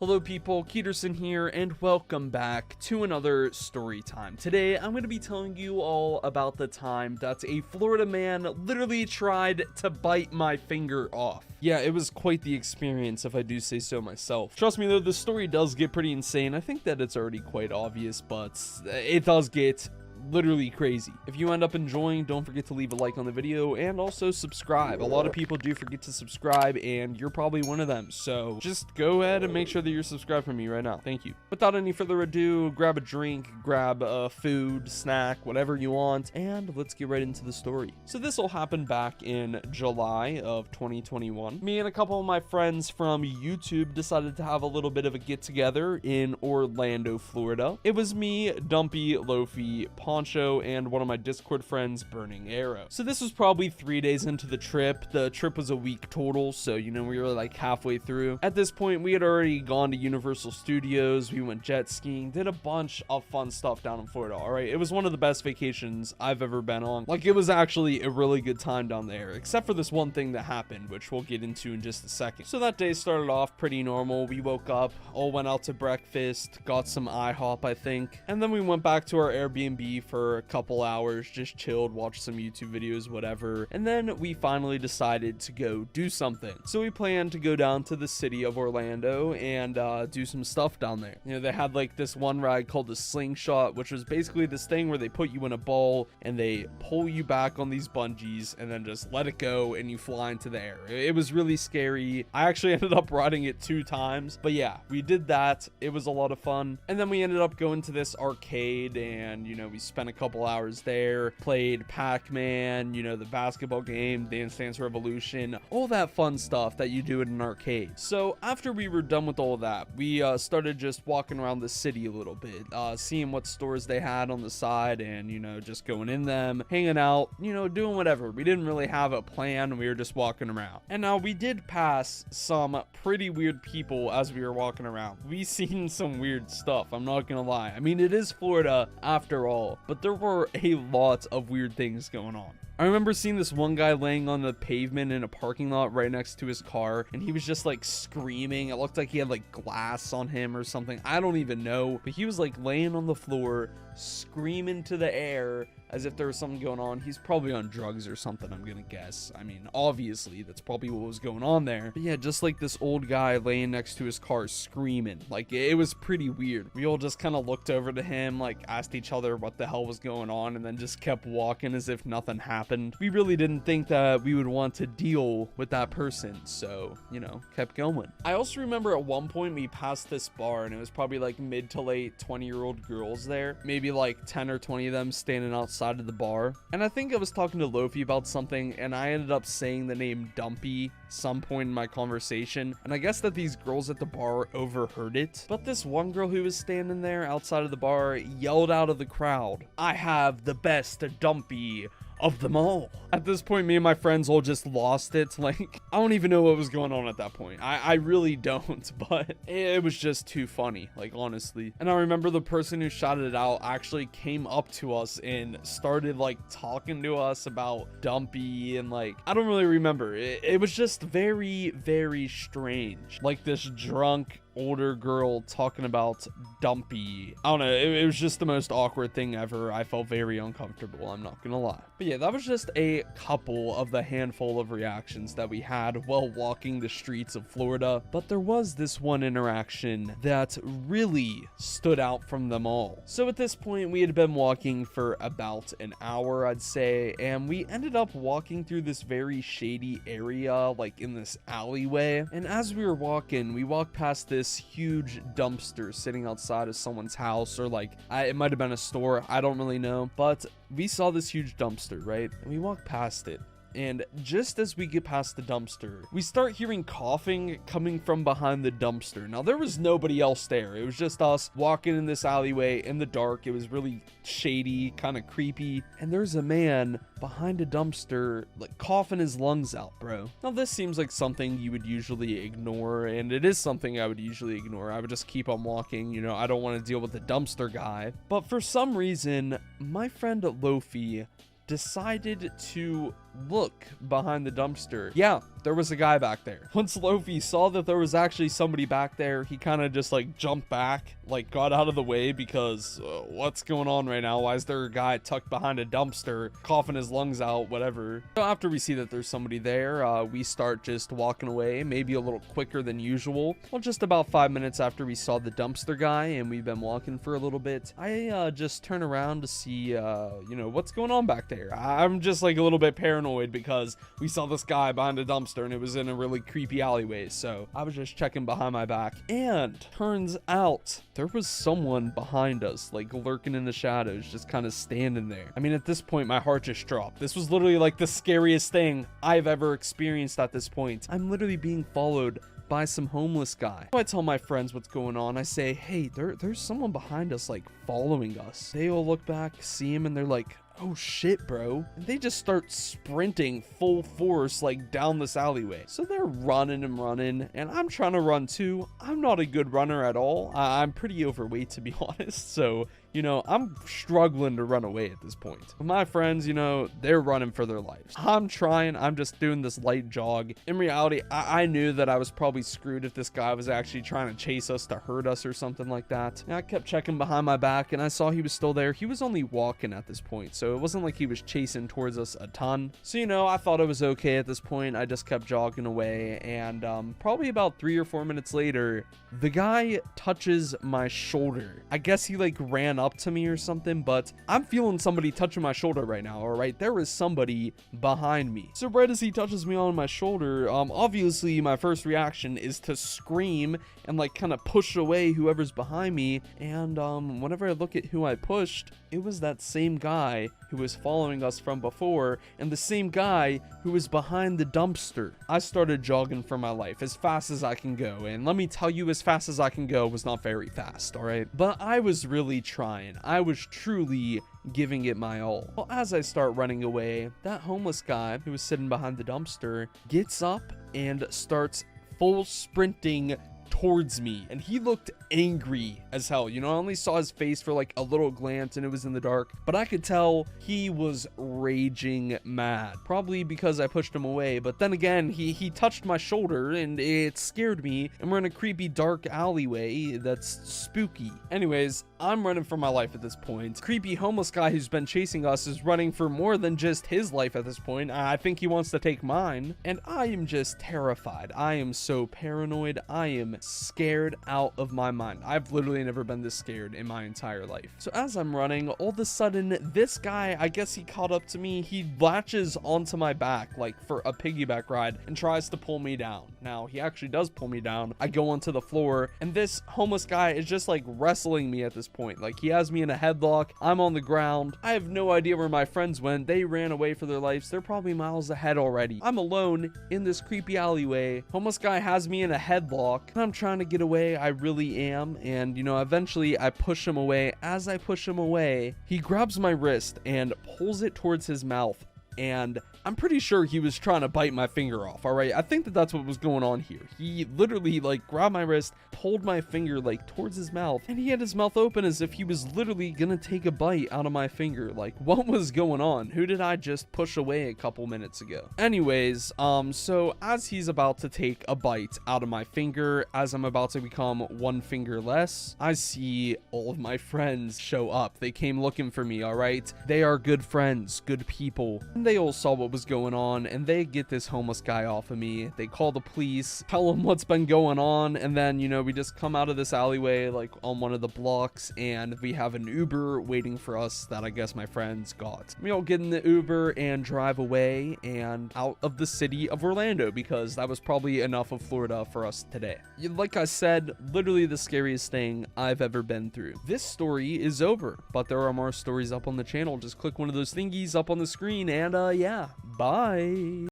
Hello people, Keiterson here, and welcome back to another story time. Today, I'm going to be telling you all about the time that a Florida man literally tried to bite my finger off. Yeah, it was quite the experience, if I do say so myself. Trust me though, the story does get pretty insane. I think that it's already quite obvious, but it does get literally crazy. If you end up enjoying, don't forget to leave a like on the video and also subscribe. A lot of people do forget to subscribe, and you're probably one of them, so just go ahead and make sure that you're subscribed for me right now. Thank you. Without any further ado, grab a drink, grab a food, snack, whatever you want, and let's get right into the story. So this all happened back in July of 2021. Me and a couple of my friends from YouTube decided to have a little bit of a get together in Orlando, Florida. It was me, Dumpy, Lofi, Poncho, and one of my Discord friends, Burning Arrow. So this was probably 3 days into the trip. The trip was a week total, so you know, we were like halfway through. At this point, we had already gone to Universal Studios, we went jet skiing, did a bunch of fun stuff down in Florida. All right, it was one of the best vacations I've ever been on. Like, it was actually a really good time down there, except for this one thing that happened, which we'll get into in just a second. So that day started off pretty normal. We woke up, all went out to breakfast, got some IHOP, I think, and then we went back to our Airbnb for a couple hours, just chilled, watched some YouTube videos, whatever, and then we finally decided to go do something. So we planned to go down to the city of Orlando and do some stuff down there. You know, they had like this one ride called the slingshot, which was basically this thing where they put you in a ball and they pull you back on these bungees and then just let it go and you fly into the air. It was really scary. I actually ended up riding it 2 times, but yeah, we did that. It was a lot of fun. And then we ended up going to this arcade, and you know, we spent a couple hours there, played Pac-Man, you know, the basketball game, Dance Dance Revolution, all that fun stuff that you do in an arcade. So after we were done with all of that, we started just walking around the city a little bit, seeing what stores they had on the side, and you know, just going in them, hanging out, you know, doing whatever. We didn't really have a plan. We were just walking around. And now we did pass some pretty weird people as we were walking around. We seen some weird stuff, I'm not gonna lie. I mean, it is Florida after all, but there were a lot of weird things going on. I remember seeing this one guy laying on the pavement in a parking lot right next to his car, and he was just like screaming. It looked like he had like glass on him or something. I don't even know, but he was like laying on the floor screaming to the air as if there was something going on. He's probably on drugs or something, I'm gonna guess. I mean, obviously that's probably what was going on there. But yeah, just like this old guy laying next to his car screaming. Like, it was pretty weird. We all just kind of looked over to him, like asked each other what the hell was going on, and then just kept walking as if nothing happened. We really didn't think that we would want to deal with that person, so you know, kept going. I also remember at one point we passed this bar, and it was probably like mid to late 20-year-old girls there, maybe like 10 or 20 of them standing outside of the bar. And I think I was talking to Lofi about something, and I ended up saying the name Dumpy some point in my conversation, and I guess that these girls at the bar overheard it. But this one girl who was standing there outside of the bar yelled out of the crowd, "I have the best Dumpy of them all." At this point, me and my friends all just lost it. Like, I don't even know what was going on at that point. I really don't, but it was just too funny, like, honestly. And I remember the person who shouted it out actually came up to us and started like talking to us about Dumpy, and like, I don't really remember. It was just very, very strange. Like this drunk older girl talking about Dumpy. I don't know, it was just the most awkward thing ever. I felt very uncomfortable, I'm not gonna lie. But yeah, that was just a couple of the handful of reactions that we had while walking the streets of Florida. But there was this one interaction that really stood out from them all. So at this point, we had been walking for about an hour, I'd say, and we ended up walking through this very shady area, like in this alleyway. And as we were walking, we walked past this huge dumpster sitting outside of someone's house, or like, it might have been a store, I don't really know, but we saw this huge dumpster, right? And we walked past it. And just as we get past the dumpster, we start hearing coughing coming from behind the dumpster. Now, there was nobody else there. It was just us walking in this alleyway in the dark. It was really shady, kind of creepy. And there's a man behind a dumpster, like, coughing his lungs out, bro. Now, this seems like something you would usually ignore, and it is something I would usually ignore. I would just keep on walking. You know, I don't want to deal with the dumpster guy. But for some reason, my friend Lofi decided to look behind the dumpster. Yeah, there was a guy back there. Once Lofi saw that there was actually somebody back there, he kind of just like jumped back, like got out of the way because what's going on right now? Why is there a guy tucked behind a dumpster, coughing his lungs out, whatever. So after we see that there's somebody there, we start just walking away, maybe a little quicker than usual. Well, just about 5 minutes after we saw the dumpster guy and we've been walking for a little bit, I just turn around to see, you know, what's going on back there. I'm just like a little bit paranoid because we saw this guy behind a dumpster and it was in a really creepy alleyway. So I was just checking behind my back, and turns out there was someone behind us, like lurking in the shadows, just kind of standing there. I mean, at this point, my heart just dropped. This was literally like the scariest thing I've ever experienced at this point. I'm literally being followed by some homeless guy. So I tell my friends what's going on. I say, hey, there's someone behind us, like following us. They all look back, see him, and they're like, oh shit, bro. And they just start sprinting full force like down this alleyway. So they're running and running, and I'm trying to run too. I'm not a good runner at all. I'm pretty overweight, to be honest. So, you know, I'm struggling to run away at this point. My friends, you know, they're running for their lives. I'm trying. I'm just doing this light jog. In reality, I knew that I was probably screwed if this guy was actually trying to chase us to hurt us or something like that. And I kept checking behind my back, and I saw he was still there. He was only walking at this point, so it wasn't like he was chasing towards us a ton. So, you know, I thought it was okay at this point. I just kept jogging away, and probably about 3 or 4 minutes later, the guy touches my shoulder. I guess he like ran up to me or something, but I'm feeling somebody touching my shoulder right now. All right, there is somebody behind me. So right as he touches me on my shoulder, obviously my first reaction is to scream and like kind of push away whoever's behind me. And whenever I look at who I pushed, it was that same guy who was following us from before, and the same guy who was behind the dumpster. I started jogging for my life as fast as I can go, and let me tell you, as fast as I can go was not very fast, all right? But I was really trying. I was truly giving it my all. Well, as I start running away, that homeless guy who was sitting behind the dumpster gets up and starts full sprinting towards me, and he looked angry as hell. You know, I only saw his face for like a little glance and it was in the dark, but I could tell he was raging mad, probably because I pushed him away. But then again, he touched my shoulder and it scared me, and we're in a creepy dark alleyway that's spooky. Anyways, I'm running for my life at this point. Creepy homeless guy who's been chasing us is running for more than just his life at this point. I think he wants to take mine, and I am just terrified. I am so paranoid. I am scared out of my mind. I've literally never been this scared in my entire life. So as I'm running, all of a sudden, this guy, I guess he caught up to me. He latches onto my back like for a piggyback ride and tries to pull me down. Now, he actually does pull me down. I go onto the floor, and this homeless guy is just like wrestling me at this point. Like, he has me in a headlock. I'm on the ground. I have no idea where my friends went. They ran away for their lives. They're probably miles ahead already. I'm alone in this creepy alleyway. Homeless guy has me in a headlock, and I'm trying to get away. I really am. And, you know, eventually I push him away. As I push him away, he grabs my wrist and pulls it towards his mouth. And I'm pretty sure he was trying to bite my finger off, all right? I think that that's what was going on here. He literally, like, grabbed my wrist, pulled my finger, like, towards his mouth, and he had his mouth open as if he was literally gonna take a bite out of my finger. Like, what was going on? Who did I just push away a couple minutes ago? Anyways, so as he's about to take a bite out of my finger, as I'm about to become one finger less, I see all of my friends show up. They came looking for me, all right? They are good friends, good people. They all saw what was going on, and they get this homeless guy off of me. They call the police, tell them what's been going on, and then, you know, we just come out of this alleyway like on one of the blocks, and we have an Uber waiting for us that I guess my friends got. We all get in the Uber and drive away and out of the city of Orlando, because that was probably enough of Florida for us today. Like I said, literally the scariest thing I've ever been through. This story is over, but there are more stories up on the channel. Just click one of those thingies up on the screen, and yeah, bye.